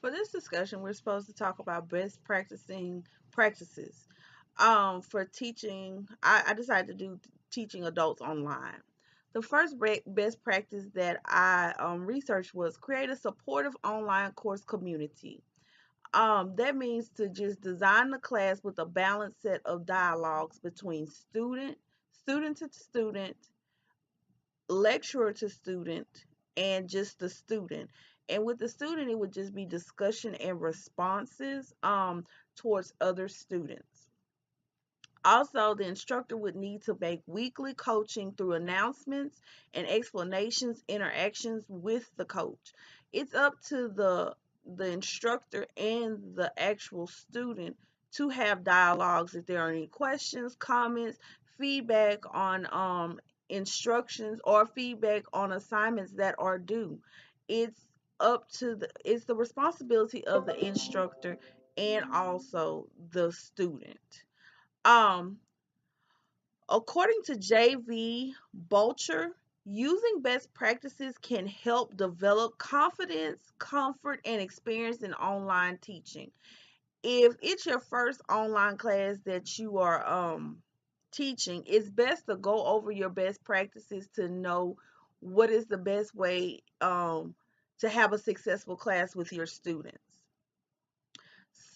For this discussion, we're supposed to talk about best practicing practices for teaching. I decided to do teaching adults online. The first best practice that I researched was create a supportive online course community. That means to just design the class with a balanced set of dialogues between student to student, lecturer to student, and just the student. And with the student, it would just be discussion and responses towards other students. Also, the instructor would need to make weekly coaching through announcements and explanations, interactions with the coach. It's up to the instructor and the actual student to have dialogues if there are any questions, comments, feedback on instructions or feedback on assignments that are due. It's it's the responsibility of the instructor and also the student. Um, According to JV Bolcher, using best practices can help develop confidence, comfort, and experience in online teaching. If it's your first online class that you are teaching, it's best to go over your best practices to know what is the best way to have a successful class with your students.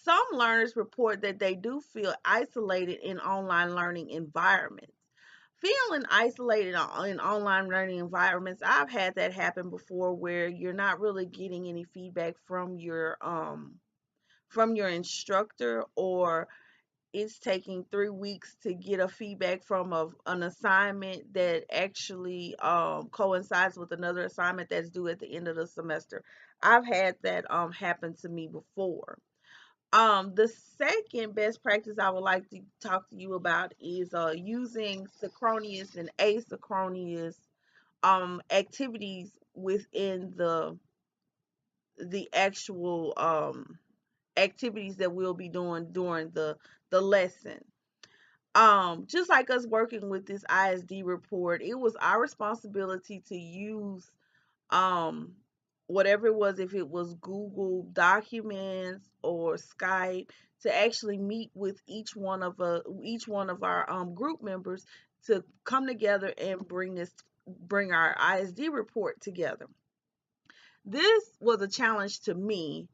Some learners report that they do feel isolated in online learning environments. Feeling isolated in online learning environments, I've had that happen before where you're not really getting any feedback from your instructor, or it's taking 3 weeks to get a feedback from an assignment that actually coincides with another assignment that's due at the end of the semester. I've had that happen to me before. The second best practice I would like to talk to you about is using synchronous and asynchronous activities within the actual activities that we'll be doing during the lesson. Just like us working with this ISD report, it was our responsibility to use um whatever it was, if it was Google Documents or Skype, to actually meet with each one of our group members to come together and bring our ISD report together. This was a challenge to me,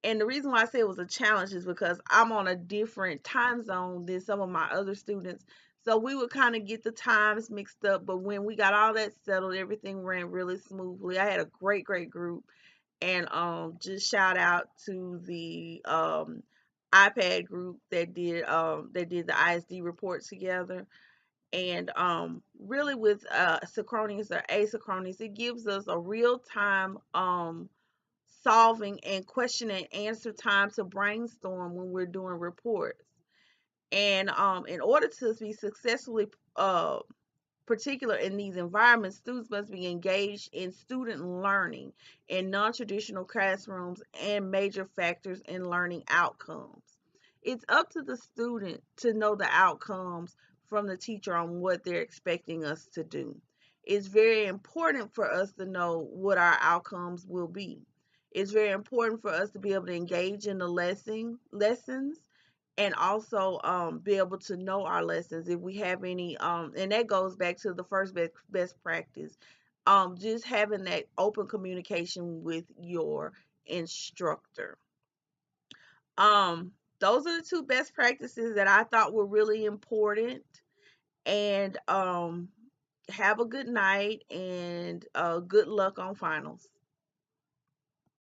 and the reason why I say it was a challenge is because I'm on a different time zone than some of my other students. So we would kind of get the times mixed up, but when we got all that settled, everything ran really smoothly. I had a great group, and just shout out to the iPad group that did the ISD report together. And really with synchronous or asynchronous, it gives us a real time solving and question and answer time to brainstorm when we're doing reports. And in order to be successfully particular in these environments, students must be engaged in student learning in non-traditional classrooms and major factors in learning outcomes. It's up to the student to know the outcomes from the teacher on what they're expecting us to do. It's very important for us to know what our outcomes will be. It's very important for us to be able to engage in the lessons, and also be able to know our lessons if we have any, and that goes back to the first best practice, just having that open communication with your instructor. Those are the two best practices that I thought were really important. And have a good night, and good luck on finals.